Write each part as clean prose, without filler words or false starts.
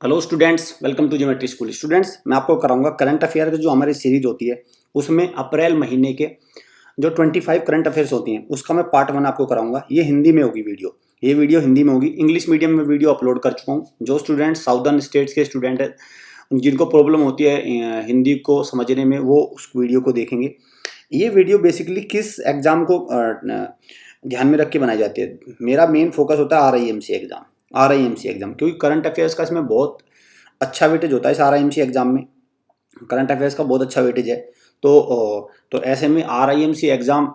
Hello students, welcome to geometry school. Students, मैं आपको कराऊंगा करंट अफेयर की जो हमारी सीरीज होती है उसमें अप्रैल महीने के जो 25 करंट अफेयर्स होती हैं उसका मैं पार्ट 1 आपको कराऊंगा। ये हिंदी में होगी वीडियो, ये वीडियो हिंदी में होगी। इंग्लिश मीडियम में वीडियो अपलोड कर चुका हूँ। जो स्टूडेंट साउदर्न स्टेट्स के स्टूडेंट है जिनको प्रॉब्लम होती है हिंदी को समझने में, वो उस वीडियो को देखेंगे। ये वीडियो बेसिकली किस एग्जाम को ध्यान में रख के बनाई जाती है। मेरा मेन फोकस होता है RIMC एग्जाम, क्योंकि करंट अफेयर्स का इसमें बहुत अच्छा वेटेज होता है। इस RIMC एग्जाम में करंट अफेयर्स का बहुत अच्छा वेटेज है। तो ऐसे में RIMC एग्जाम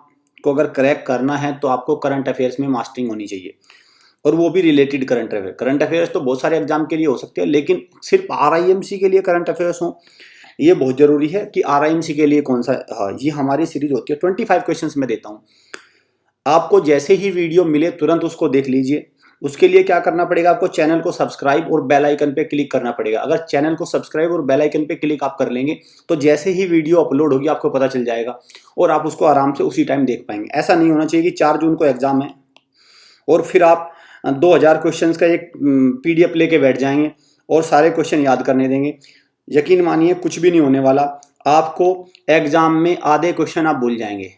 को अगर क्रैक करना है तो आपको करंट अफेयर्स में मास्टरिंग होनी चाहिए, और वो भी related current affair. Current affairs तो बहुत सारे एग्जाम के लिए हो सकते हैं, लेकिन सिर्फ RIMC के लिए करंट अफेयर्स हो ये बहुत जरूरी है कि RIMC के लिए कौन सा। हाँ, ये हमारी सीरीज होती है। 25 क्वेश्चंस मैं देता हूँ आपको। जैसे ही वीडियो मिले तुरंत उसको देख लीजिए। उसके लिए क्या करना पड़ेगा, आपको चैनल को सब्सक्राइब और बेल आइकन पे क्लिक करना पड़ेगा। अगर चैनल को सब्सक्राइब और बेल आइकन पे क्लिक आप कर लेंगे तो जैसे ही वीडियो अपलोड होगी आपको पता चल जाएगा और आप उसको आराम से उसी टाइम देख पाएंगे। ऐसा नहीं होना चाहिए कि 4 जून को एग्जाम है और फिर आप 2000 क्वेश्चन का एक PDF लेके बैठ जाएंगे और सारे क्वेश्चन याद करने देंगे। यकीन मानिए कुछ भी नहीं होने वाला। आपको एग्जाम में आधे क्वेश्चन आप भूल जाएंगे,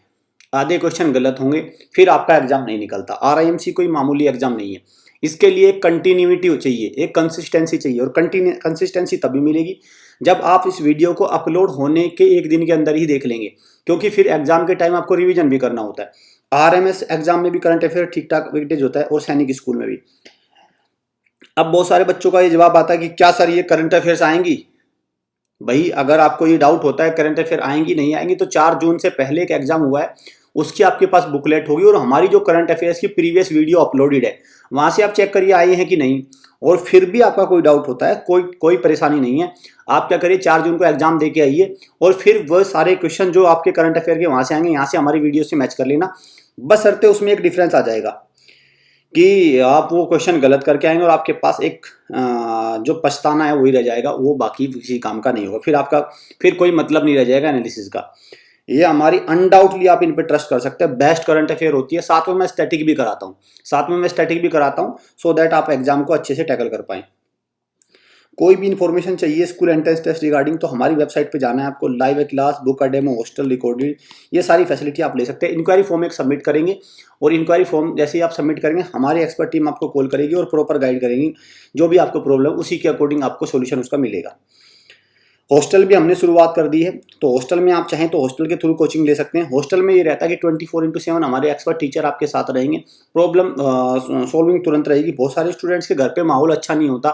आधे क्वेश्चन गलत होंगे, फिर आपका एग्जाम नहीं निकलता। RIMC कोई मामूली एग्जाम नहीं है। इसके लिए एक कंटिन्यूटी चाहिए, एक कंसिस्टेंसी चाहिए, और कंसिस्टेंसी तभी मिलेगी जब आप इस वीडियो को अपलोड होने के एक दिन के अंदर ही देख लेंगे, क्योंकि फिर एग्जाम के टाइम आपको रिवीजन भी करना होता है। RMS एग्जाम में भी करंट अफेयर ठीक ठाक वेटेज होता है और सैनिक स्कूल में भी। अब बहुत सारे बच्चों का ये जवाब आता है कि क्या सर ये करंट अफेयर्स आएंगी। भाई, अगर आपको ये डाउट होता है करंट अफेयर आएंगी नहीं आएंगी, तो 4 जून से पहले एक एग्जाम हुआ है, उसकी आपके पास बुकलेट होगी और हमारी जो करंट अफेयर्स की प्रीवियस वीडियो अपलोडेड है वहां से आप चेक करिए आई है कि नहीं। और फिर भी आपका कोई डाउट होता है, कोई परेशानी नहीं है। आप क्या करिए, 4 जून को एग्जाम दे के आइए और फिर वह सारे क्वेश्चन जो आपके करंट अफेयर के वहां से आएंगे यहाँ से हमारी वीडियो से मैच कर लेना। बस शर्ते उसमें एक डिफरेंस आ जाएगा कि आप वो क्वेश्चन गलत करके आएंगे और आपके पास एक जो पछताना है वही रह जाएगा, वो बाकी किसी काम का नहीं होगा। फिर कोई मतलब नहीं रह जाएगा एनालिसिस का। ये हमारी अनडाउटली आप इन पे ट्रस्ट कर सकते हैं। बेस्ट करंट अफेयर होती है। साथ में मैं स्टैटिक भी कराता हूँ सो दैट आप एग्जाम को अच्छे से टैकल कर पाएं। कोई भी इन्फॉर्मेशन चाहिए स्कूल एंट्रेंस टेस्ट रिगार्डिंग तो हमारी वेबसाइट पे जाना है आपको। लाइव क्लास, बुक का डेमो, हॉस्टल रिकॉर्डेड, ये सारी फैसिलिटी आप ले सकते हैं। इंक्वायरी फॉर्म एक सबमिट करेंगे और इंक्वायरी फॉर्म जैसे ही आप सबमिट करेंगे हमारी एक्सपर्ट टीम आपको कॉल करेगी और प्रॉपर गाइड करेगी। जो भी आपको प्रॉब्लम उसी के अकॉर्डिंग आपको सोल्यूशन उसका मिलेगा। हॉस्टल भी हमने शुरुआत कर दी है, तो हॉस्टल में आप चाहें तो हॉस्टल के थ्रू कोचिंग ले सकते हैं। हॉस्टल में ये रहता है कि 24/7 हमारे एक्सपर्ट टीचर आपके साथ रहेंगे। प्रॉब्लम सॉल्विंग तुरंत रहेगी। बहुत सारे स्टूडेंट्स के घर पे माहौल अच्छा नहीं होता,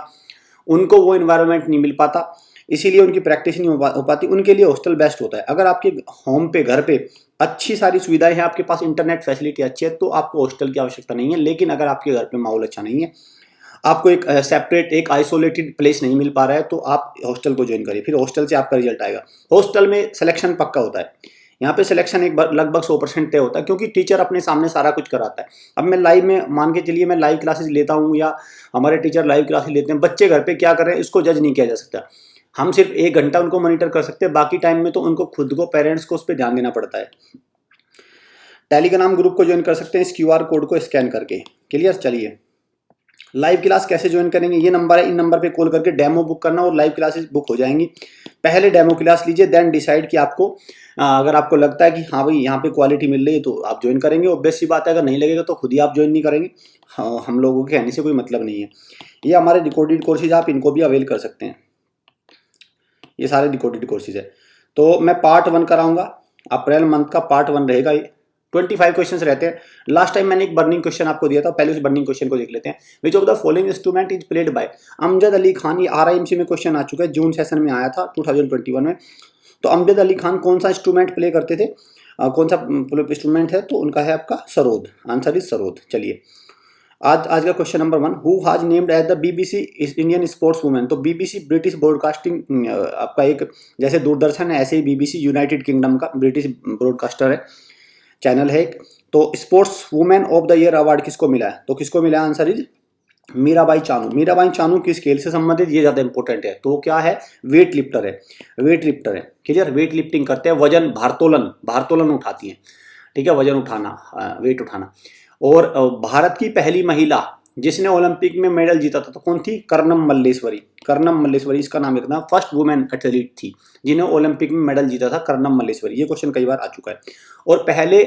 उनको वो इन्वायरमेंट नहीं मिल पाता, इसीलिए उनकी प्रैक्टिस नहीं हो पाती। उनके लिए हॉस्टल बेस्ट होता है। अगर आपके होम पे, घर पे अच्छी सारी सुविधाएं हैं, आपके पास इंटरनेट फैसिलिटी अच्छी है, तो आपको हॉस्टल की आवश्यकता नहीं है। लेकिन अगर आपके घर पे माहौल अच्छा नहीं है, आपको एक सेपरेट, एक आइसोलेटेड प्लेस नहीं मिल पा रहा है, तो आप हॉस्टल को ज्वाइन करिए। फिर हॉस्टल से आपका रिजल्ट आएगा। हॉस्टल में सिलेक्शन पक्का होता है। यहाँ पे सिलेक्शन एक लगभग 100% तय होता है, क्योंकि टीचर अपने सामने सारा कुछ कराता है। अब मैं लाइव में, मान के चलिए मैं लाइव क्लासेस लेता हूँ या हमारे टीचर लाइव क्लासेस लेते हैं, बच्चे घर पे क्या कर रहे हैं इसको जज नहीं किया जा सकता। हम सिर्फ 1 घंटा उनको मॉनिटर कर सकते हैं, बाकी टाइम में तो उनको खुद को, पेरेंट्स को उस पर ध्यान देना पड़ता है। टेलीग्राम ग्रुप को ज्वाइन कर सकते हैं इस QR कोड को स्कैन करके। क्लियर? चलिए, लाइव क्लास कैसे ज्वाइन करेंगे, ये नंबर है, इन नंबर पे कॉल करके डेमो बुक करना और लाइव क्लासेस बुक हो जाएंगी। पहले डेमो क्लास लीजिए, देन डिसाइड कि आपको अगर आपको लगता है कि हाँ भाई यहाँ पे क्वालिटी मिल रही है तो आप ज्वाइन करेंगे। ऑब्वियस सी बात है, अगर नहीं लगेगा तो खुद ही आप ज्वाइन नहीं करेंगे। हाँ, हम लोगों के कहने से कोई मतलब नहीं है। ये हमारे रिकॉर्डेड कोर्सेज, आप इनको भी अवेल कर सकते हैं। ये सारे रिकॉर्डेड कोर्सेज है। तो मैं पार्ट 1 कराऊंगा, अप्रैल मंथ का पार्ट 1 रहेगा। ये 25 क्वेश्चंस रहते हैं। लास्ट टाइम मैंने एक बर्निंग क्वेश्चन आपको दिया था, पहले उस बर्निंग क्वेश्चन को देख लेते हैं। Which of the following instrument is played by Amjad Ali Khan. ये RIMC में क्वेश्चन आ चुका है, जून सेशन में आया था 2021 में। तो अमजद अली खान कौन सा इंस्ट्रूमेंट प्ले करते थे, कौन सा इंस्ट्रूमेंट है, तो उनका है आपका सरोद। Answer is sarod. चलिए, आज का question number 1, who has named as the BBC Indian sports women. तो BBC ब्रिटिश ब्रॉडकास्टिंग आपका एक, जैसे दूरदर्शन है ऐसे ही BBC यूनाइटेड किंगडम का ब्रिटिश ब्रॉडकास्टर है, चैनल है एक। तो sports women of the year award किसको मिला है, तो किसको मिला है, आंसर इज मीराबाई चानू। मीराबाई चानू किस खेल से संबंधित, ये ज्यादा इंपॉर्टेंट है। तो क्या है, वेट लिफ्टर है, वेट लिफ्टर है। क्लियर? वेट लिफ्टिंग करते हैं, वजन, भारतोलन उठाती है। ठीक है, वजन उठाना, वेट उठाना। और भारत की पहली महिला जिसने ओलंपिक में मेडल जीता था तो कौन थी? कर्णम मल्लेश्वरी। कर्णम मल्लेश्वरी इसका नाम लिखना। फर्स्ट वुमेन एथलीट थी जिन्हें ओलंपिक में मेडल जीता था, कर्णम मल्लेश्वरी। ये क्वेश्चन कई बार आ चुका है। और पहले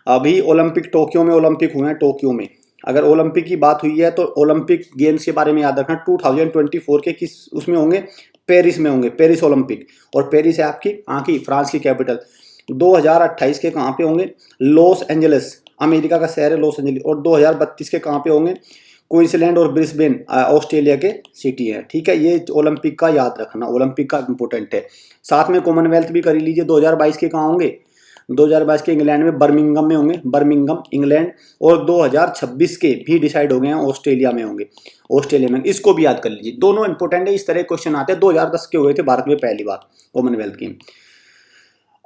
अभी ओलंपिक टोक्यो में ओलंपिक हुए हैं, टोक्यो में। अगर ओलंपिक की बात हुई है तो ओलंपिक गेम्स के बारे में याद रखना, 2024 के किस उसमें होंगे? पेरिस में होंगे, पेरिस ओलंपिक। और पेरिस है आपकी की फ्रांस की कैपिटल। 2028 के कहाँ पे होंगे? लॉस एंजलिस, अमेरिका का शहर है लॉस एंजलिस। और 2032 के कहाँ पे होंगे? क्वींसलैंड और ब्रिस्बेन, ऑस्ट्रेलिया के सिटी है। ठीक है, ये ओलंपिक का याद रखना, ओलंपिक का इंपॉर्टेंट है। साथ में कॉमनवेल्थ भी कर ही लीजिए। 2022 के कहाँ होंगे? 2022 के इंग्लैंड में, बर्मिंघम में होंगे, बर्मिंघम इंग्लैंड। और 2026 के भी डिसाइड हो गए हैं, ऑस्ट्रेलिया में होंगे, ऑस्ट्रेलिया में। इसको भी याद कर लीजिए, दोनों इंपॉर्टेंट है। इस तरह क्वेश्चन आते हैं। 2010 के हुए थे भारत में पहली बार कॉमनवेल्थ गेम।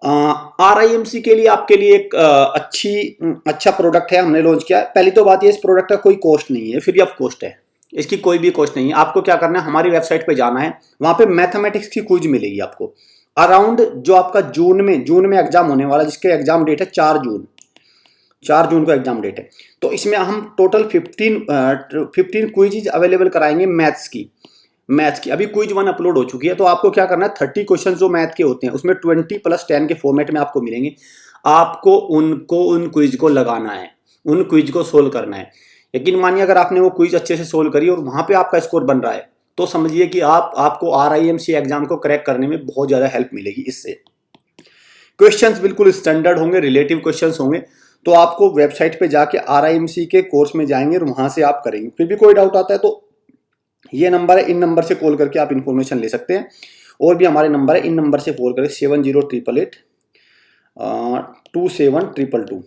RIMC के लिए आपके लिए एक अच्छा प्रोडक्ट है, हमने लॉन्च किया। पहली तो बात ये, इस प्रोडक्ट का कोई कॉस्ट नहीं है, फ्री ऑफ कॉस्ट है, इसकी कोई भी कॉस्ट नहीं है। आपको क्या करना है, हमारी वेबसाइट पे जाना है, वहां पे मैथमेटिक्स की क्विज मिलेगी आपको। अराउंड जो आपका जून में एग्जाम होने वाला, जिसके एग्जाम डेट है 4 जून, 4 जून को एग्जाम डेट है। तो इसमें हम टोटल 15 क्विज अवेलेबल कराएंगे मैथ्स की। अभी क्विज 1 अपलोड हो चुकी है। तो आपको क्या करना है, 30 क्वेश्चन जो मैथ के होते हैं उसमें 20+10 के फॉर्मेट में आपको मिलेंगे। आपको उन क्विज को लगाना है, उन क्विज को सोल्व करना है। यकीन मानिए, अगर आपने वो क्विज अच्छे से सोल्व करी और वहां पे आपका स्कोर बन रहा है तो समझिए कि आपको RIMC एग्जाम को क्रैक करने में बहुत ज्यादा हेल्प मिलेगी इससे। क्वेश्चंस बिल्कुल स्टैंडर्ड होंगे, रिलेटिव क्वेश्चंस होंगे। तो आपको वेबसाइट पे जाके RIMC के कोर्स में जाएंगे और वहां से आप करेंगे। फिर भी कोई डाउट आता है तो ये नंबर है, इन नंबर से कॉल करके आप इन्फॉर्मेशन ले सकते हैं। और भी हमारे नंबर है, इन नंबर से कॉल करें 7088827222।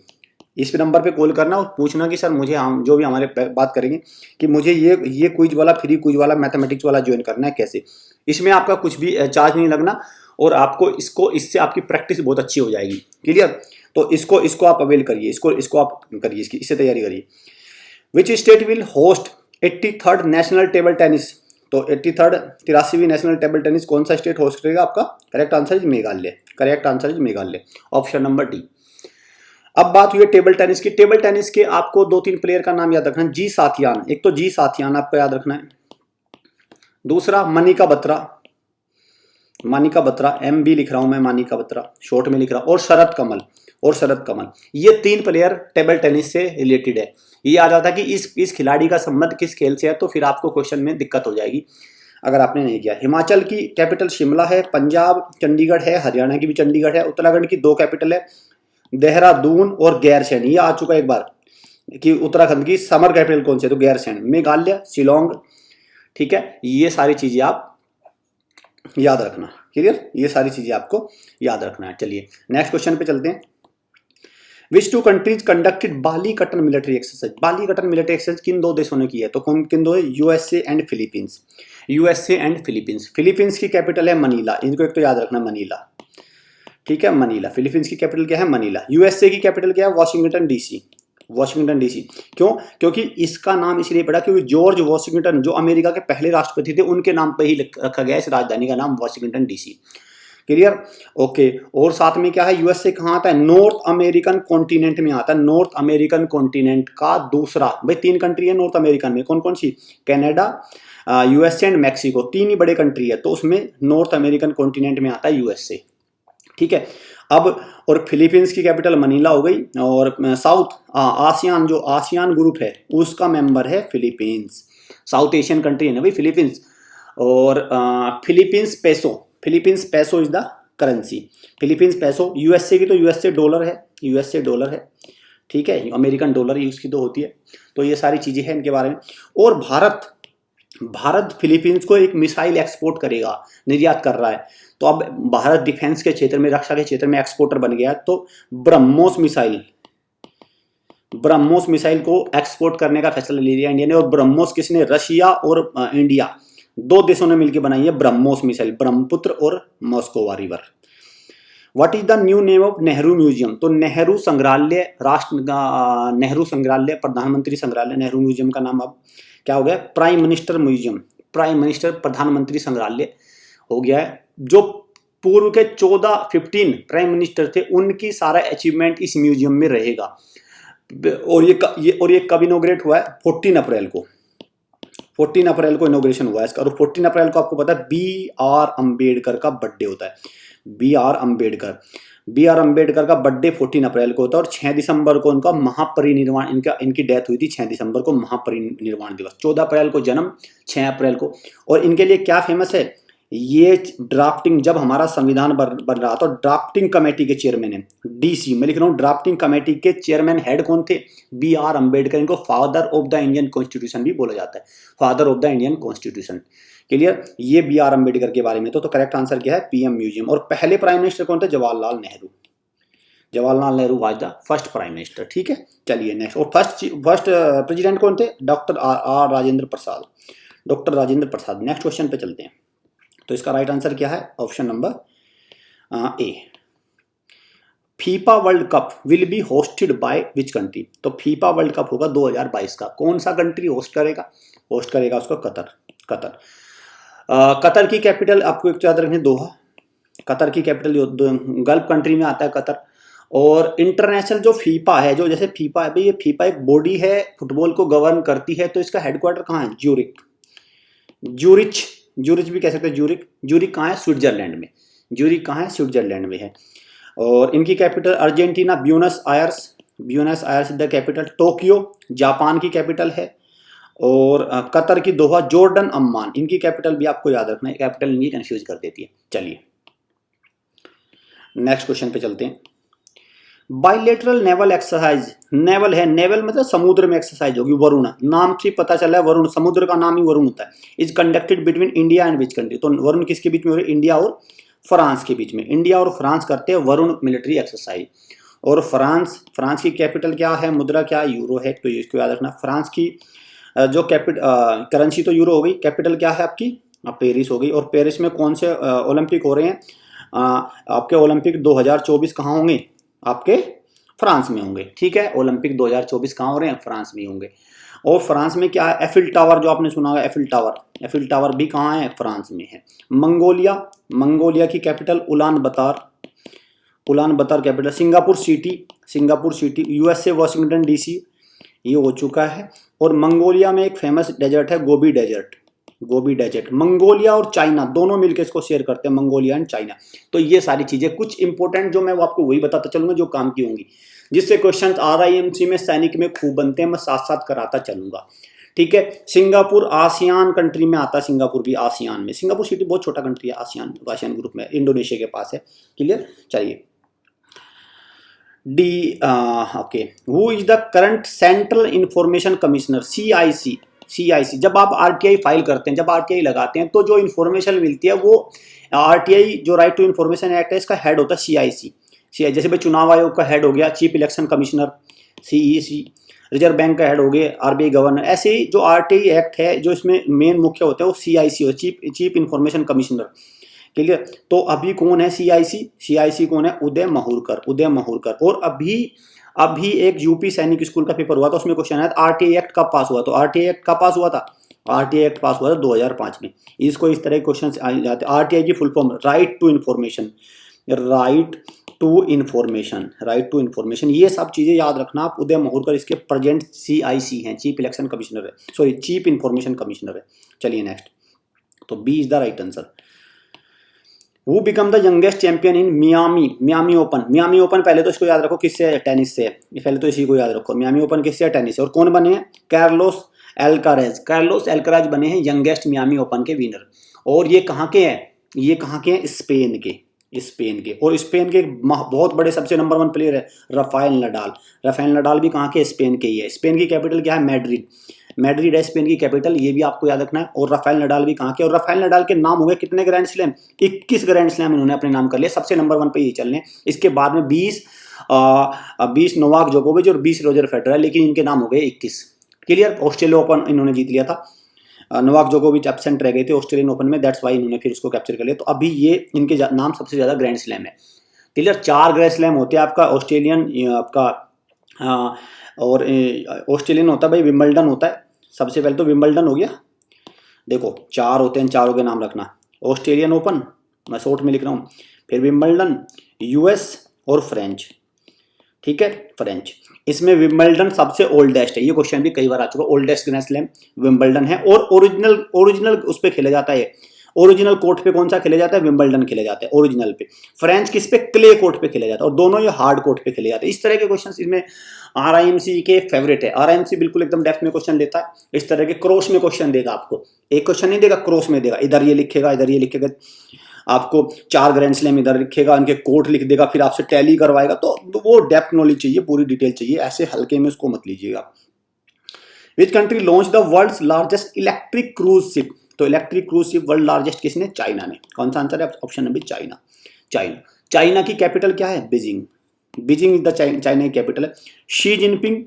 इस नंबर पे कॉल करना और पूछना कि सर मुझे, हम जो भी हमारे बात करेंगे कि मुझे ये क्विज वाला, फ्री क्विज वाला, मैथमेटिक्स वाला ज्वाइन करना है, कैसे। इसमें आपका कुछ भी चार्ज नहीं लगना और आपको इससे आपकी प्रैक्टिस बहुत अच्छी हो जाएगी। क्लियर? तो इसको आप अवेल करिए, इसको आप करिए, इससे तैयारी करिए। Which state will host 83rd national table tennis? तो 83वीं नेशनल टेबल टेनिस कौन सा स्टेट होस्ट करेगा आपका? Correct answer is Meghalaya. Correct answer is Meghalaya, option number D. अब बात हुई है टेबल टेनिस की। टेबल टेनिस के आपको 2-3 प्लेयर का नाम याद रखना है। जी साथियान, एक तो जी साथियान आपको याद रखना है। दूसरा मनिका बत्रा, मानिका बत्रा, MB लिख रहा हूं मैं, मानिका बत्रा शॉर्ट में लिख रहा हूं। और शरद कमल, ये 3 प्लेयर टेबल टेनिस से रिलेटेड है। ये आ जाता है कि इस खिलाड़ी का संबंध किस खेल से है, तो फिर आपको क्वेश्चन में दिक्कत हो जाएगी अगर आपने नहीं किया। हिमाचल की कैपिटल शिमला है, पंजाब चंडीगढ़ है, हरियाणा की भी चंडीगढ़ है, उत्तराखंड की 2 कैपिटल है, देहरादून और गैरसैंण। ये आ चुका है एक बार कि उत्तराखंड की समर कैपिटल कौन सी है, तो गैरसैंण। मेघालय शिलोंग। ठीक है, ये सारी चीजें आप याद रखना। क्लियर? ये सारी चीजें आपको याद रखना है। चलिए नेक्स्ट क्वेश्चन पे चलते हैं। विच 2 कंट्रीज कंडक्टेड बाली कटन मिलिट्री एक्सरसाइज? बाली कटन मिलिट्री एक्सरसाइज किन 2 देशों ने की है? तो किन 2 है? USA and Philippines. USA and Philippines. Philippines की कैपिटल है मनीला, इनको एक तो याद रखना, मनीला। ठीक है, मनीला। फिलीपींस की कैपिटल क्या है? मनीला। USA की कैपिटल क्या है? Washington DC। Washington DC। क्यों? क्योंकि इसका नाम इसलिए पड़ा क्योंकि जॉर्ज वाशिंगटन जो अमेरिका के पहले राष्ट्रपति थे, उनके नाम पे ही रखा गया इस राजधानी का नाम, वाशिंगटन DC। क्लियर? ओके। और साथ में क्या है, USA कहाँ आता है? नॉर्थ अमेरिकन कॉन्टिनेंट में आता है। नॉर्थ अमेरिकन कॉन्टिनेंट का दूसरा, भाई 3 कंट्री है नॉर्थ अमेरिकन में, कौन कौन सी? कनाडा, USA एंड मैक्सिको, 3 ही बड़े कंट्री है। तो उसमें नॉर्थ अमेरिकन कॉन्टिनेंट में आता है USA। ठीक है। अब और फिलीपींस की कैपिटल मनीला हो गई। और साउथ आसियान, जो आसियान ग्रुप है उसका मेंबर है फिलीपींस। साउथ एशियन कंट्री है ना भाई फिलीपींस। और Philippines peso is the currency. Philippines peso. USA की तो USA डॉलर है। ठीक है, अमेरिकन डॉलर यूज की तो होती है। तो ये सारी चीजें हैं इनके बारे में। और भारत फिलीपींस को एक मिसाइल एक्सपोर्ट करेगा, निर्यात कर रहा है। तो अब भारत डिफेंस के क्षेत्र में, रक्षा के क्षेत्र में एक्सपोर्टर बन गया है। तो ब्रह्मोस मिसाइल को एक्सपोर्ट करने का फैसला ले लिया इंडिया ने। और ब्रह्मोस किसने? रशिया और इंडिया 2 देशों ने मिलकर बनाई है ब्रह्मोस मिसाइल, ब्रह्मपुत्र और Moskva river. What is the new name of Nehru museum? तो नेहरू संग्रहालय, नेहरू संग्रहालय, प्रधानमंत्री संग्रहालय, नेहरू म्यूजियम का नाम अब क्या हो गया? Prime minister museum, prime minister प्रधानमंत्री संग्रहालय हो गया है। जो पूर्व के 15 प्राइम मिनिस्टर थे, उनकी सारा अचीवमेंट इस म्यूजियम में रहेगा। और ये कब इनोग्रेट हुआ है? 14 अप्रैल को। 14 अप्रैल को इनोग्रेशन हुआ है इसका। और 14 अप्रैल को आपको पता है बी आर अम्बेडकर का बर्थडे होता है। बी आर अम्बेडकर का बर्थडे 14 अप्रैल को होता है। और 6 दिसंबर को उनका महापरिनिर्वाण, इनकी डेथ हुई थी 6 दिसंबर को, महापरिनिर्वाण दिवस। 14 अप्रैल को जन्म, 6 अप्रैल को। और इनके लिए क्या फेमस है? ये ड्राफ्टिंग, जब हमारा संविधान बन रहा था, ड्राफ्टिंग कमेटी के चेयरमैन है, डीसी मैं लिख रहा हूँ, ड्राफ्टिंग कमेटी के चेयरमैन हेड कौन थे? B R Ambedkar. इनको father of the Indian constitution भी बोला जाता है, father of the Indian constitution. Clear? ये बी आर अम्बेडकर के बारे में। तो करेक्ट आंसर क्या है? PM museum. और पहले प्राइम मिनिस्टर कौन थे? Jawaharlal Nehru. Jawaharlal Nehru was the first prime minister. ठीक है, चलिए नेक्स्ट। और फर्स्ट प्रेसिडेंट कौन थे? Doctor R Rajendra Prasad. Doctor Rajendra Prasad. Next question पे चलते हैं। तो इसका राइट आंसर क्या है? Option number A. FIFA world cup will be hosted by which country? तो फीफा वर्ल्ड कप होगा 2022 का। कौन सा कंट्री होस्ट करेगा? होस्ट करेगा उसको कतर। कतर की कैपिटल आपको एक याद रखनी, दोहा। कतर की कैपिटल गल्फ कंट्री में आता है कतर। और इंटरनेशनल जो फीफा है, जो जैसे फीफा है भाई, ये फीफा एक बॉडी है, फुटबॉल को गवर्न करती है। तो इसका हेडक्वार्टर कहाँ है? ज्यूरिच भी कह सकते हैं। ज्यूरिक कहाँ है? स्विट्जरलैंड में। ज्यूरिक कहाँ है? स्विट्जरलैंड में है। और इनकी capital Argentina, Buenos Aires is the capital. Tokyo Japan की कैपिटल है। और कतर की दोहा, जॉर्डन अम्मान। इनकी कैपिटल भी आपको याद रखना है, कैपिटल इनकी कंफ्यूज कर देती है। चलिए नेक्स्ट क्वेश्चन पे चलते हैं। बाइलेटरल नेवल एक्सरसाइज, नेवल है, नेवल मतलब समुद्र में एक्सरसाइज होगी। वरुण, नाम से पता चला है वरुण, समुद्र का नाम ही वरुण होता है। Is conducted between India and which country? तो वरुण किसके बीच में हो रही है? इंडिया और फ्रांस के बीच में। इंडिया और फ्रांस करते हैं वरुण मिलिट्री एक्सरसाइज। और फ्रांस की कैपिटल क्या है? मुद्रा क्या है? यूरो है। तो इसको याद रखना। फ्रांस की जो करेंसी तो यूरो हो गई। कैपिटल क्या है आपकी? पेरिस हो गई। और पेरिस में कौन से ओलंपिक हो रहे हैं? आपके ओलंपिक 2024 कहाँ होंगे? आपके फ्रांस में होंगे। ठीक है, ओलंपिक 2024 कहाँ हो रहे हैं? फ्रांस में होंगे। और फ्रांस में क्या है? एफिल टावर, जो आपने सुना होगा, एफिल टावर भी कहाँ है? फ्रांस में है। मंगोलिया की capital Ulan Bator capital. Singapore city. USA Washington DC, ये हो चुका है। और मंगोलिया में एक फेमस डेजर्ट है, गोबी डेजर्ट। मंगोलिया और चाइना दोनों मिलकर इसको शेयर करते हैं, मंगोलिया एंड चाइना। तो ये सारी चीजें कुछ इंपॉर्टेंट जो मैं वो आपको वही बताता चलूंगा जो काम की होंगी, जिससे क्वेश्चन RIMC में सैनिक में खूब बनते हैं, मैं साथ साथ कराता चलूंगा। ठीक है। सिंगापुर आसियान कंट्री में आता है, सिंगापुर भी आसियान में। सिंगापुर सिटी बहुत छोटा कंट्री है आसियान ग्रुप में, इंडोनेशिया के पास है। क्लियर? चलिए okay. Who is the current central information commissioner? CIC। जब आप RTI फाइल करते हैं, जब RTI लगाते हैं, तो जो इन्फॉर्मेशन मिलती है वो RTI, जो राइट टू इन्फॉर्मेशन एक्ट है, इसका हेड होता है CIC। जैसे भाई चुनाव आयोग का हेड हो गया chief election commissioner, CEC। Reserve bank का हेड हो गए RBI गवर्नर। ऐसे ही जो RTI एक्ट है, जो इसमें मेन मुख्य होता है वो CIC हो, चीफ इन्फॉर्मेशन कमिश्नर। क्लियर? तो अभी कौन है CIC कौन है? उदय महूरकर। और अभी एक यूपी सैनिक स्कूल का पेपर हुआ था, उसमें क्वेश्चन आया था RTI एक्ट कब पास हुआ? तो RTI एक्ट कब पास हुआ था? RTI एक्ट पास हुआ था 2005 में। इसको इस तरह के क्वेश्चन आ जाते हैं। RTI की full form right to information. ये सब चीजें याद रखना आप। उदय महूरकर इसके प्रेजेंट CIC हैं, चीफ इलेक्शन कमिश्नर है, सॉरी चीफ इन्फॉर्मेशन कमिश्नर है। चलिए नेक्स्ट। तो B is the right answer. Who become the youngest champion in Miami Open? पहले तो इसको याद रखो, किससे है? टेनिस से। पहले तो इसी को याद रखो, मियामी ओपन किससे है? टेनिस से। और कौन बने हैं? कार्लोस एल्काराज बने हैं यंगेस्ट मियामी ओपन के विनर। और ये कहाँ के हैं? स्पेन के। और स्पेन के बहुत बड़े सबसे नंबर 1 प्लेयर है राफेल नडाल भी कहाँ के? स्पेन के ही है। स्पेन की कैपिटल क्या है? मैड्रिड है स्पेन की कैपिटल, ये भी आपको याद रखना है। और राफेल नडाल भी कहाँ के? और राफेल नडाल के नाम हो गए कितने ग्रैंड स्लैम? 21 ग्रैंड स्लैम इन्होंने अपने नाम कर लिया। सबसे नंबर 1 पे ये चल रहे हैं। इसके बाद में 20 नोवाक जोकोविच और 20 रोजर फेडरर, लेकिन इनके नाम हो गए 21। क्लियर? ऑस्ट्रेलिया ओपन इन्होंने जीत लिया था। नोवाक जोकोविच एब्सेंट रह गए थे ऑस्ट्रेलियन ओपन में, दैट्स वाई इन्होंने फिर उसको कैप्चर कर लिया। तो अभी ये इनके नाम सबसे ज्यादा ग्रैंड स्लैम है। क्लियर? 4 ग्रैंड स्लैम होते हैं आपका ऑस्ट्रेलियन, और ऑस्ट्रेलियन होता है भाई विंबलडन होता है। सबसे पहले तो विंबलडन हो गया। देखो 4 होते हैं, चारों के नाम रखना। ऑस्ट्रेलियन ओपन, मैं शॉर्ट में लिख रहा हूँ, फिर विंबलडन, US और फ्रेंच। ठीक है, फ्रेंच। इसमें विंबलडन सबसे ओल्डेस्ट है, ये क्वेश्चन भी कई बार आ चुका है, ओल्डेस्ट ग्रैंड स्लैम विंबलडन है। और ओरिजिनल उस पे खेला जाता है, ओरिजिनल कोर्ट पे कौन सा खेला जाता है, विंबलडन खेला जाता है ओरिजिनल पे। फ्रेंच किस पे, क्ले कोर्ट पे खेला जाता है, और दोनों ये हार्ड कोर्ट पे खेले जाते हैं। इस तरह के क्वेश्चन इसमें आरआईएमसी के फेवरेट है। आरआईएमसी बिल्कुल एकदम डेप्थ में क्वेश्चन लेता है, इस तरह के क्रॉस में क्वेश्चन देगा आपको, एक क्वेश्चन नहीं देगा, क्रॉस में देगा, इधर ये लिखेगा, इधर ये लिखेगा, आपको 4 ग्रैंड स्लैम इधर लिखेगा, उनके कोर्ट लिख देगा, फिर आपसे टैली करवाएगा। तो वो डेप्थ नॉलेज चाहिए, पूरी डिटेल चाहिए, ऐसे हल्के में उसको मत लीजिएगा। Which country launch the world's largest electric cruise ship, तो electric cruise ship world largest किसने, चाइना ने। कौन सा आंसर है, option number China. China, China की कैपिटल क्या है, Beijing. Beijing is the China की कैपिटल है। शी जिनपिंग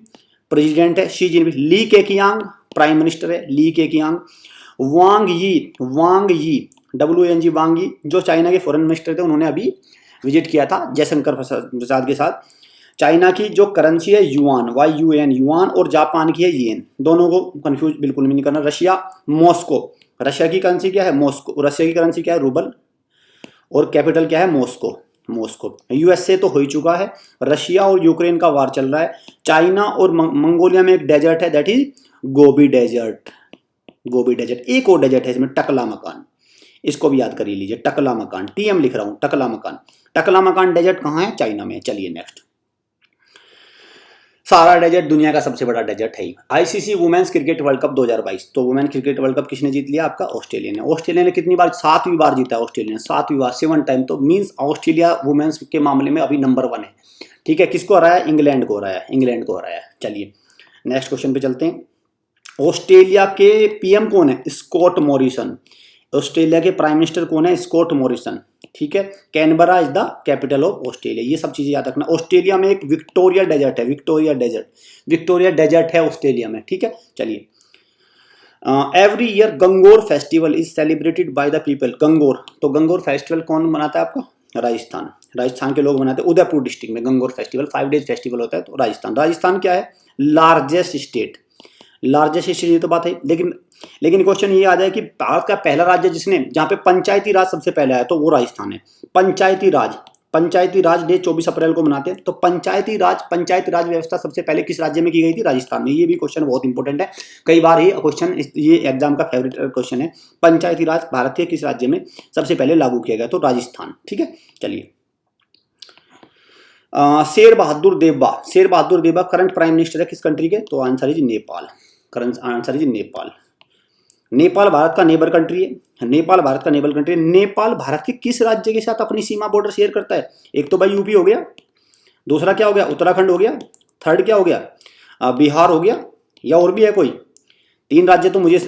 प्रेसिडेंट है, Xi Jinping. Li Keqiang prime minister है, ली केकियांग। वांग यी WANG वांग यी जो चाइना के फॉरेन मिनिस्टर थे, उन्होंने अभी विजिट किया था जयशंकर प्रसाद के साथ। चाइना की जो करेंसी है युआन, YUAN युआन, और जापान की है येन। दोनों को कंफ्यूज बिल्कुल भी नहीं करना। रशिया, मॉस्को, रशिया की करेंसी क्या है, मॉस्को। रशिया की करेंसी क्या है, रूबल, और कैपिटल क्या है, मॉस्को। USA तो हो ही चुका है। रशिया और यूक्रेन का वार चल रहा है। चाइना और मंगोलिया में एक डेजर्ट है, दैट इज गोबी डेजर्ट। एक और डेजर्ट है इसमें, टकला मकान, इसको भी याद कर लीजिए, टकला मकान, TM लिख रहा हूं, टकला मकान डेजर्ट कहां है, चाइना में। चलिए नेक्स्ट। सारा डेजर्ट दुनिया का सबसे बड़ा डेजर्ट है। ICC women's cricket world cup 2022, तो वुमेन क्रिकेट वर्ल्ड कप किसने जीत लिया, आपका ऑस्ट्रेलिया ने। ऑस्ट्रेलिया ने कितनी बार, 7वीं बार जीता है ऑस्ट्रेलिया ने, 7वीं बार, 7 टाइम। तो मींस ऑस्ट्रेलिया वुमेन्स के मामले में अभी नंबर 1 है। ठीक है, किसको हराया, इंग्लैंड को हराया। चलिए नेक्स्ट क्वेश्चन पे चलते हैं। ऑस्ट्रेलिया के PM कौन है, स्कॉट मॉरिसन। ऑस्ट्रेलिया के प्राइम मिनिस्टर कौन है, स्कॉट मॉरिसन। ठीक है, Canberra is the capital of Australia. ये सब चीजें याद रखना। ऑस्ट्रेलिया में एक विक्टोरिया डेजर्ट है, विक्टोरिया डेजर्ट है ऑस्ट्रेलिया में। ठीक है, चलिए। Every year Gangaur festival is celebrated by the people. Gangaur, तो गंगोर फेस्टिवल कौन मनाता है आपका, राजस्थान के लोग मनाते हैं। उदयपुर डिस्ट्रिक्ट में गंगोर फेस्टिवल 5 डेज फेस्टिवल होता है। तो राजस्थान क्या है, लार्जेस्ट स्टेट, ये तो बात है। लेकिन क्वेश्चन ये आ जाए कि भारत का पहला राज्य जिसने, जहां पे पंचायती राज सबसे पहले आया, तो वो राजस्थान है। पंचायती राज डे 24 अप्रैल को मनाते हैं। तो पंचायत राज व्यवस्था सबसे पहले किस राज्य में की गई थी, राजस्थान में। ये भी क्वेश्चन बहुत इंपॉर्टेंट है, कई बार ये क्वेश्चन, ये एग्जाम का फेवरेट क्वेश्चन है। पंचायती राज भारत के किस राज्य में सबसे पहले लागू किया गया, तो राजस्थान। ठीक है, चलिए। शेर बहादुर देबा करंट प्राइम मिनिस्टर है किस कंट्री के, तो आंसर इज नेपाल। नेपाल भारत का नेबर कंट्री है। नेपाल भारत के किस राज्य के साथ अपनी सीमा बॉर्डर शेयर करता है, एक तो भाई यूपी हो गया, दूसरा क्या हो गया, उत्तराखंड हो गया, थर्ड क्या हो गया, बिहार हो गया, या और भी है कोई। 3 राज्य तो मुझे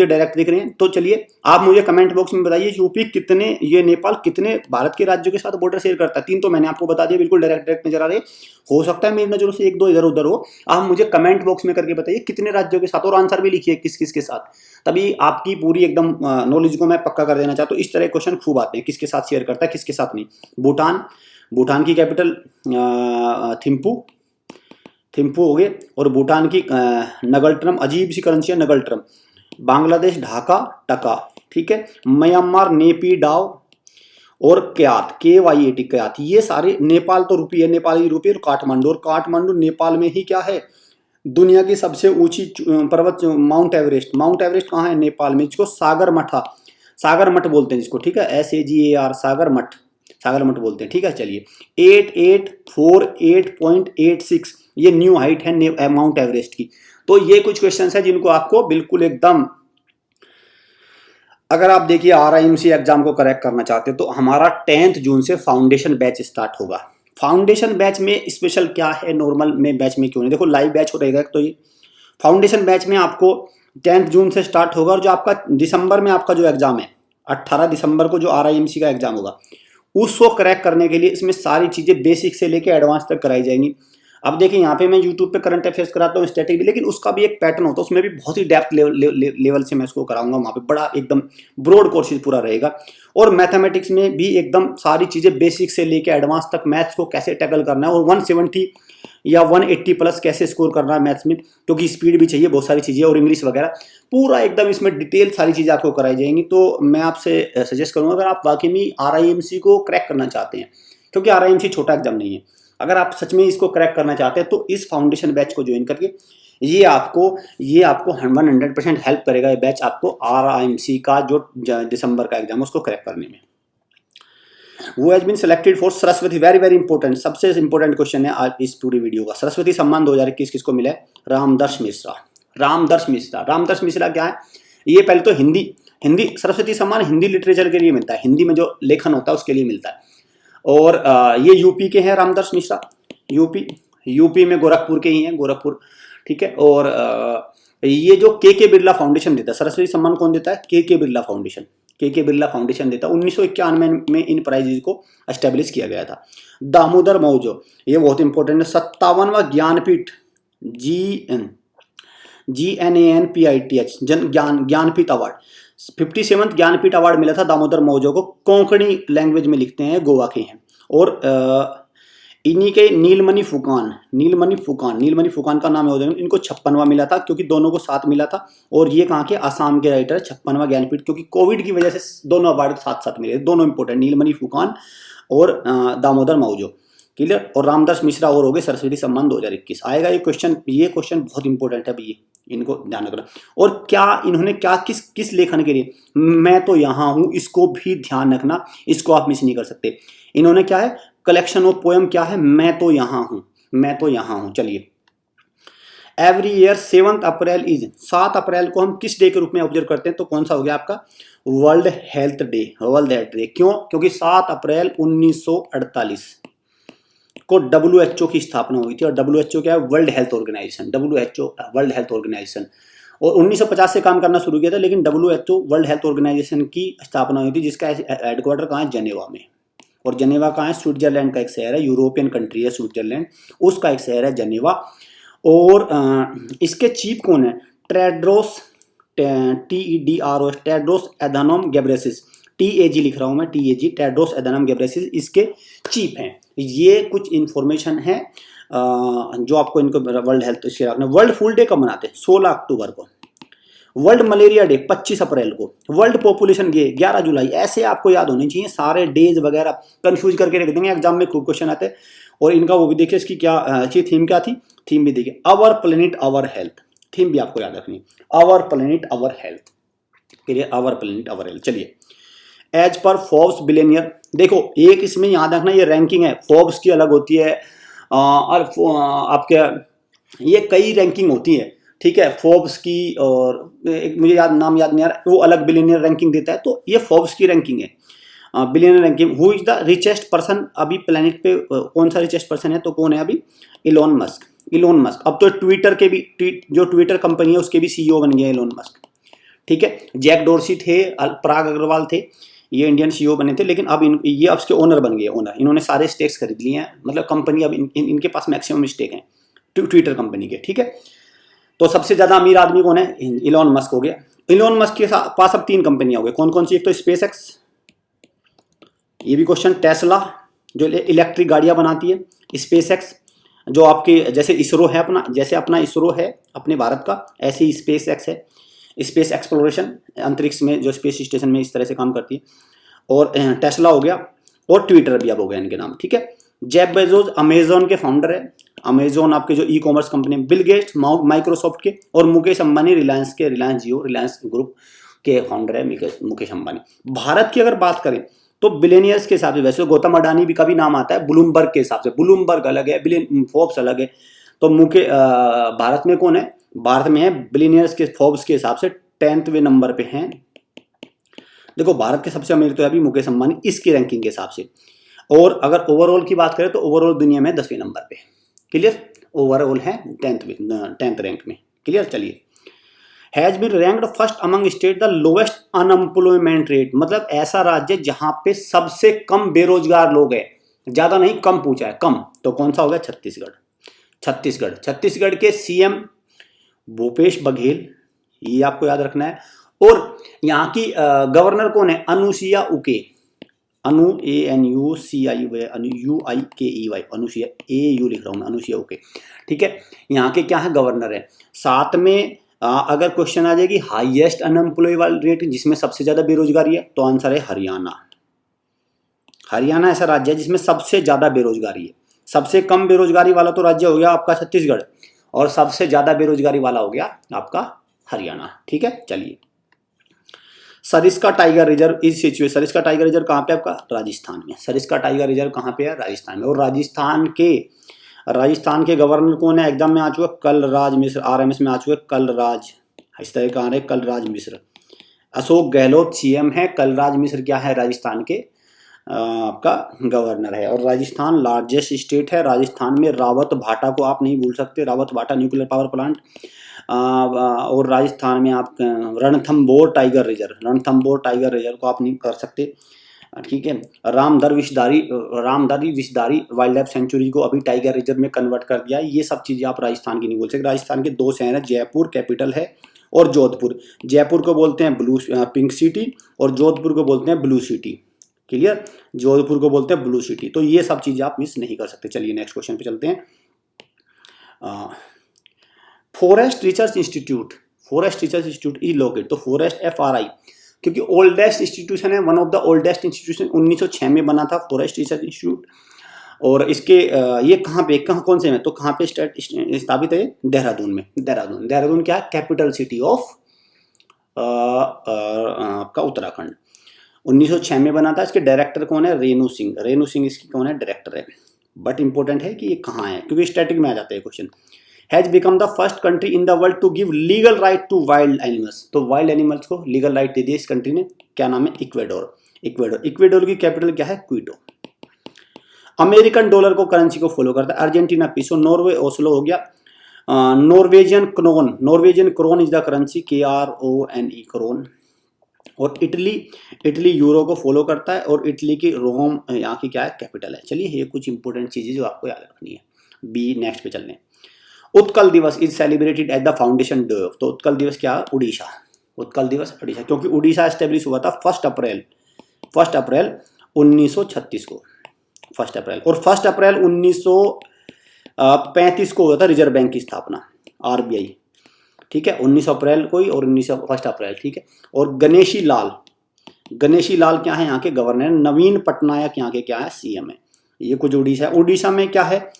डायरेक्ट दिख रहे हैं। तो चलिए आप मुझे कमेंट बॉक्स में बताइए यूपी कितने, ये नेपाल कितने भारत के राज्यों के साथ बॉर्डर शेयर करता है। 3 तो मैंने आपको बता दिया, बिल्कुल डायरेक्ट नजर आ रहे। हो सकता है मेरी नजरों से 1-2 इधर उधर हो। आप मुझे कमेंट बॉक्स में करके बताइए कितने राज्यों के साथ, और आंसर भी लिखिए किस किस के साथ, तभी आपकी पूरी एकदम नॉलेज को मैं पक्का कर देना चाहता हूँ। इस तरह क्वेश्चन खूब आते हैं, किसके साथ शेयर करता है, किसके साथ नहीं। भूटान की कैपिटल थिम्पू हो गए, और भूटान की नगलट्रम, अजीब सी करेंसी है नगलट्रम। बांग्लादेश ढाका टका। ठीक है, म्यांमार नेपीडाव, और क्यात KYAT क्यात। ये सारे, नेपाल तो रुपी है, नेपाली रुपी। और काठमांडू नेपाल में ही क्या है, दुनिया की सबसे ऊंची पर्वत माउंट एवरेस्ट कहाँ है, नेपाल में, जिसको सागर मठ बोलते हैं जिसको। ठीक है, SAGAR सागर मठ बोलते हैं। ठीक है, चलिए। 8848.86 ये न्यू हाइट है माउंट एवरेस्ट की। तो ये कुछ क्वेश्चंस है जिनको आपको बिल्कुल एकदम, अगर आप देखिए RIMC एग्जाम को करेक्ट करना चाहते हो, तो हमारा 10 जून से फाउंडेशन बैच स्टार्ट होगा। फाउंडेशन बैच में स्पेशल क्या है, नॉर्मल में बैच में क्यों नहीं, देखो लाइव बैच हो रहेगा। तो ये फाउंडेशन बैच में आपको 10 जून से स्टार्ट होगा, और जो आपका दिसंबर में आपका जो एग्जाम है, 18 दिसंबर को जो RIMC का एग्जाम होगा, उसको क्रैक करने के लिए इसमें सारी चीजें बेसिक से लेके एडवांस तक कराई जाएंगी। अब देखिए यहाँ पे मैं यूट्यूब पे करंट अफेयर्स कराता हूँ, स्टैटिक भी, लेकिन उसका भी एक पैटर्न होता है, उसमें भी बहुत ही डेप्थ लेवल से मैं इसको कराऊंगा। वहाँ पे बड़ा एकदम ब्रॉड कोर्सेज पूरा रहेगा। और मैथमेटिक्स में भी एकदम सारी चीजें बेसिक से लेके एडवांस तक, मैथ्स को कैसे टैकल करना है, और 170 या 180 प्लस कैसे स्कोर करना है मैथ्स में, क्योंकि स्पीड भी चाहिए, बहुत सारी चीजें, और इंग्लिश वगैरह पूरा एकदम इसमें डिटेल सारी चीजें आपको कराई जाएंगी। तो मैं आपसे सजेस्ट करूंगा, अगर आप वाकई में RIMC को क्रैक करना चाहते हैं, क्योंकि RIMC छोटा एग्जाम नहीं है, अगर आप सच में इसको क्रैक करना चाहते हैं तो इस फाउंडेशन बैच को ज्वाइन करके ये आपको 100% हेल्प करेगा। ये बैच आपको RIMC का जो दिसंबर का एग्जाम है उसको क्रैक करने में। वो has been selected for Saraswati, very very important, सबसे इंपॉर्टेंट क्वेश्चन है आज इस पूरी वीडियो का। सरस्वती सम्मान 2021 किसको मिला है? रामदर्श मिश्रा। रामदर्श मिश्रा क्या है? ये पहले तो हिंदी सरस्वती सम्मान हिंदी लिटरेचर के लिए मिलता है, हिंदी में जो लेखन होता है उसके लिए मिलता है। और ये यूपी के हैं रामदर्श मिश्रा, यूपी में गोरखपुर के ही हैं, गोरखपुर, ठीक है। और ये जो के बिरला फाउंडेशन देता है सरस्वती सम्मान, कौन देता है? के बिरला फाउंडेशन देता है। 1991 में इन प्राइजेज को एस्टेब्लिश किया गया था। दामोदर मौजो, ये बहुत इंपॉर्टेंट है, 57वां Jnanpith GNANPITH Jnanpith award, 57th Jnanpith award मिला था दामोदर मौजो को। कोंकणी लैंग्वेज में लिखते हैं, गोवा के हैं। और इन्हीं के नीलमणि फुकान का नाम है, इनको 56वां मिला था क्योंकि दोनों को साथ मिला था। और ये कहाँ के? आसाम के राइटर, 56वां ज्ञानपीठ, क्योंकि कोविड की वजह से दोनों अवार्ड साथ साथ मिले, दोनों इंपॉर्टेंट, नीलमणि फुकान और दामोदर मौजो, क्लियर। और रामदर्श मिश्रा और हो गए सरस्वती सम्मान 2021 आएगा। ये क्वेश्चन बहुत इंपॉर्टेंट है भैया, इनको ध्यान रखना। और क्या इन्होंने क्या किस लेखन के लिए? मैं तो यहाँ हूँ, इसको भी ध्यान रखना, इसको आप मिस नहीं कर सकते। इन्होंने क्या है? कलेक्शन ऑफ पोएम क्या है? मैं तो यहाँ हूँ। चलिए, एवरी ईयर 7 अप्रैल इज, 7 अप्रैल को हम किस डे के रूप में ऑब्जर्व करते हैं? तो कौन सा हो गया आपका? World health day. क्यों? क्योंकि 7 अप्रैल 1948 को WHO की स्थापना हुई थी। और WHO क्या है? World health organisation, WHO world health organisation. और 1950 से काम करना शुरू किया था, लेकिन WHO वर्ल्ड हेल्थ ऑर्गेनाइजेशन की स्थापना हुई थी, जिसका हेडक्वार्टर कहाँ है? जेनेवा में। और जेनेवा कहाँ है? स्विट्जरलैंड का एक शहर है, यूरोपियन कंट्री है स्विट्जरलैंड, उसका एक शहर है जेनेवा। और इसके चीफ कौन है? Tedros, TEDROS, Tedros Adhanom Ghebreyesus, TAG लिख रहा हूँ मैं, टेड्रोस एधानोम घेब्रेयेसस इसके चीफ हैं। ये कुछ इंफॉर्मेशन है जो आपको इनको वर्ल्ड हेल्थ इसके रखना। वर्ल्ड फूड डे कब मनाते हैं? 16 अक्टूबर को। वर्ल्ड मलेरिया डे 25 अप्रैल को। वर्ल्ड पॉपुलेशन डे 11 जुलाई। ऐसे आपको याद होने चाहिए, सारे डेज वगैरह कंफ्यूज करके रख देंगे, एग्जाम में खूब क्वेश्चन आते हैं। और इनका वो भी देखिए, इसकी क्या थीम क्या थी? थीम भी देखिए, our planet our health, theme भी आपको याद रखनी, our planet our health, our planet our health. चलिए, एज पर फोर्ब्स बिलियनियर, देखो एक इसमें याद रखना, ये रैंकिंग है, फोर्ब्स की अलग होती है और आपके ये कई रैंकिंग होती है, ठीक है, फोर्ब्स की। और एक मुझे नाम याद नहीं आ रहा, वो अलग बिलियनियर रैंकिंग देता है, तो ये फोर्ब्स की रैंकिंग है, billionaire ranking. Who is the richest person अभी प्लेनेट पे? कौन सा रिचेस्ट पर्सन है? तो कौन है अभी? Elon Musk. अब तो ट्विटर के भी, जो ट्विटर कंपनी है उसके भी CEO बन गया इलोन मस्क, ठीक है। जैक डोर्सी थे, पराग अग्रवाल थे, ये इंडियन CEO बने थे, लेकिन अब ये अब उसके ओनर बन गए, इन्होंने सारे स्टेक्स खरीद लिए हैं, मतलब कंपनी अब इनके पास मैक्सिमम स्टेक हैं ट्विटर कंपनी के, ठीक है। तो सबसे ज्यादा अमीर आदमी कौन है? इलोन मस्क हो गया। इलोन मस्क के पास अब 3 कंपनियां हो गई, कौन कौन सी? एक तो स्पेस एक्स, ये भी क्वेश्चन, टेस्ला जो इलेक्ट्रिक गाड़ियां बनाती है, स्पेस एक्स जो आपके जैसे इसरो है अपना, जैसे अपना इसरो है अपने भारत का, ऐसे ही स्पेस एक्स है, स्पेस एक्सप्लोरेशन, अंतरिक्ष में जो स्पेस स्टेशन में इस तरह से काम करती है। और टेस्ला हो गया, और ट्विटर भी अब हो गया इनके नाम, ठीक है। जेफ बेजोस अमेजोन के फाउंडर है, अमेजोन आपके जो e-commerce company, Bill Gates Microsoft के, और Mukesh Ambani Reliance Jio, Reliance group के फाउंडर है मुकेश अंबानी। भारत की अगर बात करें तो बिलियनियर्स के हिसाब से, वैसे गौतम अडानी भी का भी नाम आता है ब्लूमबर्ग के हिसाब से, ब्लूमबर्ग अलग है, फोर्ब्स अलग है। तो भारत में कौन है? भारत में है बिलियनियर्स के फोर्ब्स के हिसाब से 10वें नंबर पे हैं। देखो भारत के सबसे अमीर तो है अभी मुकेश अंबानी इसकी रैंकिंग के हिसाब से। और अगर ओवरऑल की बात करें तो ओवरऑल दुनिया में 10वें नंबर पे, क्लियर। ओवरऑल है 10th रैंक में, क्लियर। चलिए, has been ranked first among state the lowest unemployment rate, मतलब ऐसा राज्य जहां पे सबसे कम बेरोजगार लोग हैं, ज्यादा नहीं कम पूछा है, कम, तो कौन सा हो गया? छत्तीसगढ़ के CM भूपेश बघेल, ये आपको याद रखना है। और यहाँ की गवर्नर कौन है? अनुसुईया उके, अनुसुईया, AU लिख रहा हूं मैं, अनुसुईया उके, ठीक है। यहाँ के क्या है? गवर्नर है। साथ में अगर क्वेश्चन आ जाएगी हाईएस्ट अनएम्प्लॉयबल रेट, जिसमें सबसे ज्यादा बेरोजगारी है, तो आंसर है हरियाणा। हरियाणा ऐसा राज्य है जिसमें सबसे ज्यादा बेरोजगारी है। सबसे कम बेरोजगारी वाला तो राज्य हो गया आपका छत्तीसगढ़, और सबसे ज्यादा बेरोजगारी वाला हो गया आपका हरियाणा। ठीक है, चलिए। Sariska tiger reserve is situated, Sariska tiger reserve कहाँ पे आपका? राजस्थान में। सरिस्का टाइगर रिजर्व कहाँ पे है? राजस्थान में। और राजस्थान के गवर्नर कौन है? एग्जाम में आ चुका कलराज मिश्र, आरएमएस में आ चुके कलराज, इस तरह कहाँ रहे? कलराज मिश्र। अशोक गहलोत सीएम है, कलराज मिश्र क्या है? राजस्थान के आपका गवर्नर है। और राजस्थान लार्जेस्ट स्टेट है। राजस्थान में रावत भाटा को आप नहीं भूल सकते, रावत भाटा न्यूक्लियर पावर प्लांट। और राजस्थान में आप रणथंबोर टाइगर रिजर्व को आप नहीं कर सकते। ठीक है, रामधरी विषधारी वाइल्ड लाइफ सेंचुरी को अभी टाइगर रिजर्व में कन्वर्ट कर दिया है। ये सब चीजें आप राजस्थान की नहीं बोल सकते। राजस्थान के 2 शहर हैं, जयपुर कैपिटल है और जोधपुर। जयपुर को बोलते हैं पिंक सिटी और जोधपुर को बोलते हैं ब्लू सिटी। क्लियर? जोधपुर को बोलते हैं ब्लू सिटी। तो ये सब चीजें आप मिस नहीं कर सकते। चलिए नेक्स्ट क्वेश्चन पे चलते हैं। Forest research institute is located, तो फॉरेस्ट FRI क्योंकि ओल्डेस्ट इंस्टीट्यूशन है, one of the oldest institution 1906 में बना था फॉरेस्ट रिसर्च इंस्टीट्यूट। और इसके ये कहाँ पे, कौन से में, तो कहाँ पे स्थापित है? देहरादून में। देहरादून क्या है? कैपिटल सिटी ऑफ आपका उत्तराखंड। 1906 में बना था। इसके डायरेक्टर कौन है? रेणु सिंह इसकी कौन है? डायरेक्टर है। बट इंपॉर्टेंट है कि ये कहाँ है, क्योंकि स्टैटिक में आ जाता है question. Has become the first country in the world to give legal right to wild animals, तो वाइल्ड एनिमल्स को लीगल राइट दे दिया इस कंट्री ने। क्या नाम है? इक्वेडोर की कैपिटल क्या है? क्विटो। अमेरिकन डॉलर को करेंसी को फॉलो करता है। अर्जेंटीना पीसो, नॉर्वे ओस्लो हो गया। Norwegian krone is the currency, KRONE krone. और इटली यूरो को फॉलो करता है और इटली की रोम यहाँ की क्या है? कैपिटल है। चलिए ये कुछ इंपॉर्टेंट चीजें जो आपको याद रखनी है। बी नेक्स्ट पे चलते हैं। उत्कल दिवस is celebrated at the foundation day of, तो उत्कल दिवस क्या है? उड़ीसा। उत्कल दिवस उड़ीसा, क्योंकि उड़ीसा एस्टेब्लिश हुआ था 1 अप्रैल 1936 को, 1 अप्रैल। और 1 अप्रैल 1935 को हुआ था रिजर्व बैंक की स्थापना, RBI। ठीक है, 19 अप्रैल को ही और 1 अप्रैल। ठीक है। और गणेशी लाल क्या है? यहाँ के गवर्नर। नवीन पटनायक यहाँ के क्या है? CM है। ये कुछ उड़ीसा है। उड़ीसा में क्या है?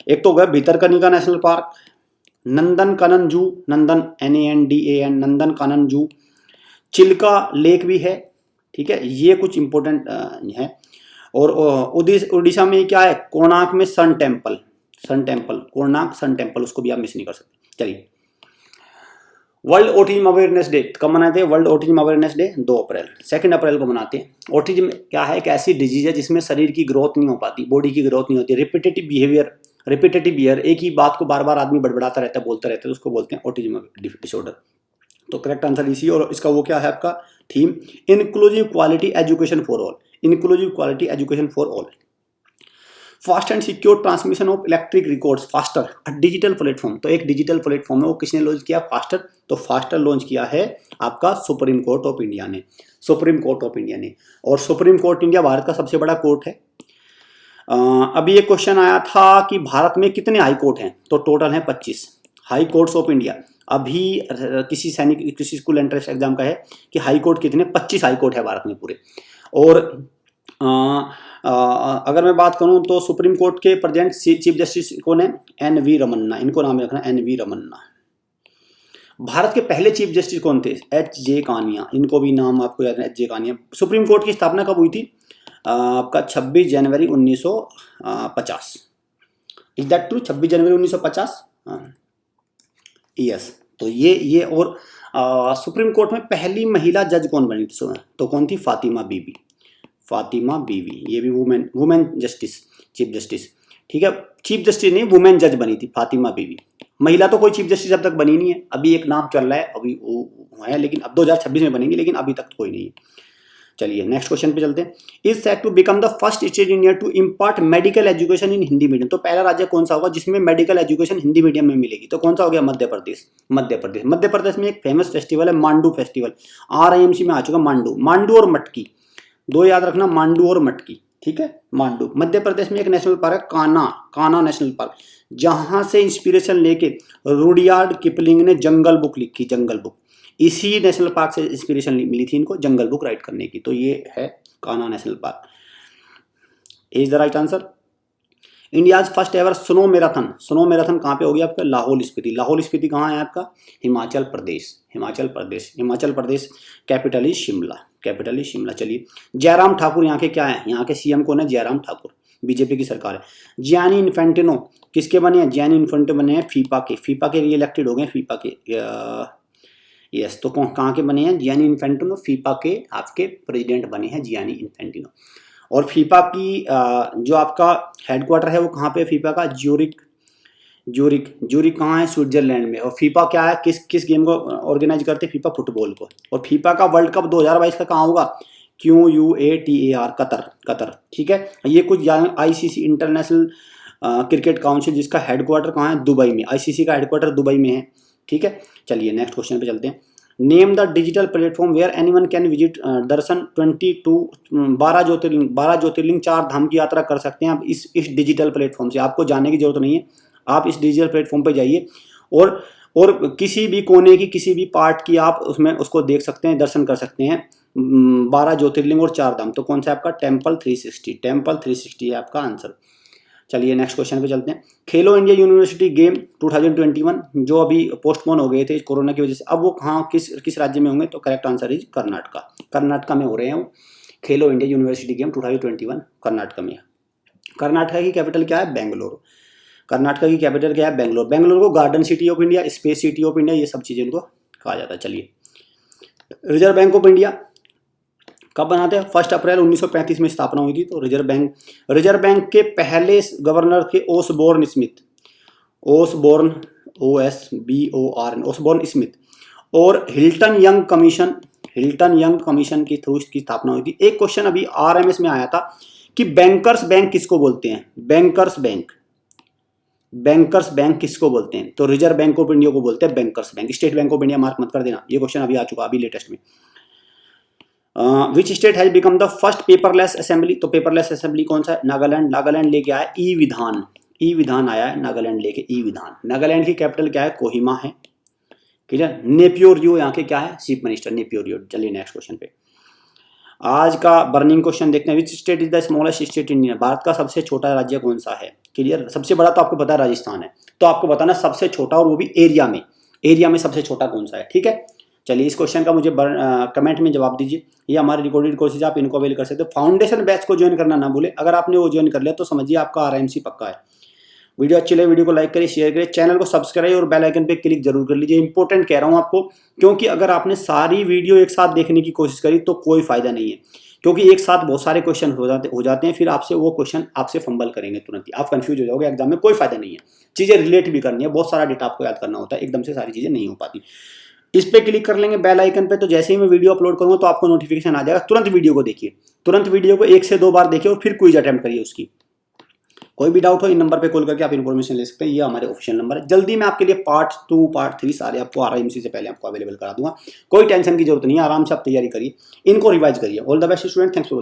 एक तो गया भितरकनिका नेशनल पार्क, नंदनकानन जू, NANDAN नंदनकानन जू, चिल्का लेक भी है। ठीक है, ये कुछ इंपॉर्टेंट है। और उड़ीसा में क्या है? कोणार्क में sun temple, Konark sun temple, उसको भी आप मिस नहीं कर सकते। चलिए, वर्ल्ड ऑटिज्म अवेयरनेस डे कब मनाते हैं? वर्ल्ड ऑटिज्म अवेयरनेस डे 2 अप्रैल, 2 अप्रैल को मनाते हैं। ऑटिज्म क्या है? एक ऐसी डिजीज है जिसमें शरीर की ग्रोथ नहीं हो पाती, बॉडी की ग्रोथ नहीं होती। रिपीटेटिव बिहेवियर, एक ही बात को बार बार आदमी बड़बड़ाता रहता है, बोलता रहता है, तो उसको बोलते हैं ऑटिज्म डिसऑर्डर। तो करेक्ट आंसर इसी। और इसका वो क्या है आपका theme? Inclusive quality education for all. Fast and secure transmission of electric records, faster, digital platform. तो एक डिजिटल प्लेटफॉर्म है, वो किसने लॉन्च किया? फास्टर। तो फास्टर लॉन्च किया है आपका सुप्रीम कोर्ट ऑफ इंडिया ने। और सुप्रीम कोर्ट इंडिया भारत का सबसे बड़ा कोर्ट है। अभी एक क्वेश्चन आया था कि भारत में कितने हाई कोर्ट हैं? तो टोटल हैं 25 हाई कोर्ट्स ऑफ इंडिया। अभी किसी स्कूल एंट्रेंस एग्जाम का है कि हाई कोर्ट कितने? 25 हाई कोर्ट है भारत में पूरे। और अगर मैं बात करूं तो सुप्रीम कोर्ट के प्रेजेंट चीफ जस्टिस कौन है? NV रमन्ना, इनको नाम रखना NV रमन्ना। भारत के पहले चीफ जस्टिस कौन थे? HJ कानिया, इनको भी नाम आपको याद है, HJ कानिया। सुप्रीम कोर्ट की स्थापना कब हुई थी? आपका 26 जनवरी 1950। Is that true? 26 January 1950। Yes. तो ये और सुप्रीम कोर्ट में पहली महिला जज कौन बनी थी? तो कौन थी? फातिमा बीवी। ये भी वुमेन जस्टिस, चीफ जस्टिस। ठीक है, चीफ जस्टिस नहीं, वुमेन जज बनी थी फातिमा बीवी। महिला तो कोई चीफ जस्टिस अब तक बनी नहीं है। अभी एक नाम चल रहा है, अभी वो है, लेकिन अब 2026 में बनेंगे, लेकिन अभी तक कोई नहीं है। चलिए नेक्स्ट क्वेश्चन पे चलते हैं। Is set to become the first state in India to impart medical education in Hindi medium. तो पहला राज्य कौन सा होगा जिसमें मेडिकल एजुकेशन हिंदी मीडियम में मिलेगी? तो कौन सा हो गया? मध्य प्रदेश में एक फेमस फेस्टिवल है मांडू फेस्टिवल, RIMC में आ चुका। मांडू और मटकी, 2 याद रखना, मांडू और मटकी। ठीक है, मांडू। मध्य प्रदेश में एक नेशनल पार्क है कान्हा नेशनल पार्क, जहां से इंस्पिरेशन लेके रुडयार्ड किपलिंग ने जंगल बुक लिखी, जंगल बुक। इसी नेशनल पार्क से इंस्पिरेशन मिली थी इनको जंगल बुक राइट करने की। तो ये है Kanha national park. Is the right answer. India's first ever snow marathon कहाँ पे होगी आपका? लाहौल स्पीति। लाहौल स्पीति कहाँ है आपका? हिमाचल प्रदेश। हिमाचल प्रदेश कैपिटल ही शिमला। चलिए, जयराम ठाकुर यहाँ के क्या है? यहाँ के सीएम कौन है? जयराम ठाकुर, बीजेपी की सरकार है। जियानी इन्फेंटिनो किसके बने हैं? जियानी इन्फेंटिनो बने हैं फीफा के री इलेक्टेड हो गए फीफा के। यस, तो कहाँ के बने हैं? जियानी इन्फेंटिनो फीफा के आपके प्रेसिडेंट बने हैं जियानी इन्फेंटिनो। और फीफा की जो आपका हेडक्वार्टर है वो कहाँ पे? फीफा का ज्यूरिक कहाँ है? स्विट्जरलैंड में। और फीफा क्या है? किस गेम को ऑर्गेनाइज करते हैं? फीफा फुटबॉल को। और फीफा का वर्ल्ड कप 2022 का कहाँ होगा? QUATAR, Qatar. ठीक है, ये कुछ ICC इंटरनेशनल क्रिकेट काउंसिल जिसका हेडक्वार्टर कहाँ है? दुबई में। ICC का हेडक्वार्टर दुबई में है। ठीक है, चलिए नेक्स्ट क्वेश्चन पे चलते हैं। Name the digital platform where anyone can visit दर्शन 12 ज्योतिर्लिंग 4 धाम की यात्रा कर सकते हैं आप इस डिजिटल प्लेटफॉर्म से। आपको जाने की जरूरत नहीं है, आप इस डिजिटल प्लेटफॉर्म पे जाइए और किसी भी कोने की किसी भी पार्ट की आप उसमें उसको देख सकते हैं, दर्शन कर सकते हैं। 12 ज्योतिर्लिंग और 4 धाम, तो कौन सा आपका? टेम्पल 360 है आपका आंसर। चलिए नेक्स्ट क्वेश्चन पे चलते हैं। खेलो इंडिया यूनिवर्सिटी गेम 2021 जो अभी पोस्टपोन हो गए थे कोरोना की वजह से, अब वो कहाँ किस राज्य में होंगे? तो करेक्ट आंसर इज कर्नाटका में हो रहे हैं वो। खेलो इंडिया यूनिवर्सिटी गेम 2021 कर्नाटका में। कर्नाटका की कैपिटल क्या है? बेंगलोर। बेंगलोर को garden city of India, space city of India, ये सब चीजें इनको कहा जाता है। चलिए, रिजर्व बैंक ऑफ इंडिया कब बनाते हैं? 1 अप्रैल 1935 में स्थापना हुई थी। तो रिजर्व बैंक के पहले गवर्नर थे ओसबोर्न स्मिथ। और हिल्टन यंग कमीशन की थ्रू इसकी स्थापना हुई थी। एक क्वेश्चन अभी RMS में आया था कि बैंकर्स बैंक किसको बोलते हैं? बैंकर्स बैंक किसको बोलते हैं? तो रिजर्व बैंक ऑफ इंडिया को बोलते हैं bankers bank. State bank of India mark मत कर देना, ये क्वेश्चन अभी आ चुका अभी लेटेस्ट में। Which state has become the first paperless assembly? तो पेपरलेस असेंबली कौन सा है? नागालैंड लेके आया ई विधान आया है नागालैंड लेके ई विधान। नागालैंड की कैपिटल क्या है? कोहिमा है। क्लियर। नेपियोरियो यहाँ के क्या है? Chief minister नेपियोरियो। चलिए नेक्स्ट क्वेश्चन पे, आज का बर्निंग क्वेश्चन देखते हैं। Which state is the smallest state in India? Bharat का सबसे छोटा राज्य कौन सा है? क्लियर। सबसे बड़ा तो आपको पता है राजस्थान है, तो आपको बताना सबसे छोटा, और वो भी एरिया में सबसे छोटा कौन सा है। ठीक है, चलिए इस क्वेश्चन का मुझे कमेंट में जवाब दीजिए। ये हमारे रिकॉर्डेड कोर्सेज आप इनको अवेल कर सकते हो। फाउंडेशन बैच को ज्वाइन करना ना भूले, अगर आपने वो ज्वाइन कर लिया तो समझिए आपका RMC पक्का है। वीडियो अच्छी लगे वीडियो को लाइक करिए, शेयर करिए, चैनल को सब्सक्राइब और बेल आइकन पे क्लिक जरूर कर लीजिए। इंपॉर्टेंट कह रहा हूँ आपको, क्योंकि अगर आपने सारी वीडियो एक साथ देखने की कोशिश करी तो कोई फायदा नहीं है, क्योंकि एक साथ बहुत सारे क्वेश्चन हो जाते हैं, फिर आपसे वो क्वेश्चन आपसे फंबल करेंगे तुरंत ही, आप कंफ्यूज हो जाओगे एग्जाम में। कोई फायदा नहीं है, चीजें रिलेट भी करनी है, बहुत सारा डेटा आपको याद करना होता है, एकदम से सारी चीजें नहीं हो पाती। इस पे क्लिक कर लेंगे बेल आइकन पे, तो जैसे ही मैं वीडियो अपलोड करूंगा तो आपको नोटिफिकेशन आ जाएगा। तुरंत वीडियो को देखिए, तुरंत वीडियो को 1 से 2 बार देखिए और फिर क्विज अटेम्प्ट करिए उसकी। कोई भी डाउट हो इन नंबर पे कॉल करके आप इन्फॉर्मेशन ले सकते हैं, ये हमारे ऑफिशियल नंबर है। जल्दी मैं आपके लिए पार्ट 2 पार्ट 3 सारे आपको RMC से पहले आपको अवेलेबल करा दूंगा। कोई टेंशन की जरूरत नहीं है, आराम से आप तैयारी करिए, इनको रिवाइज करिए। All the best student, thanks for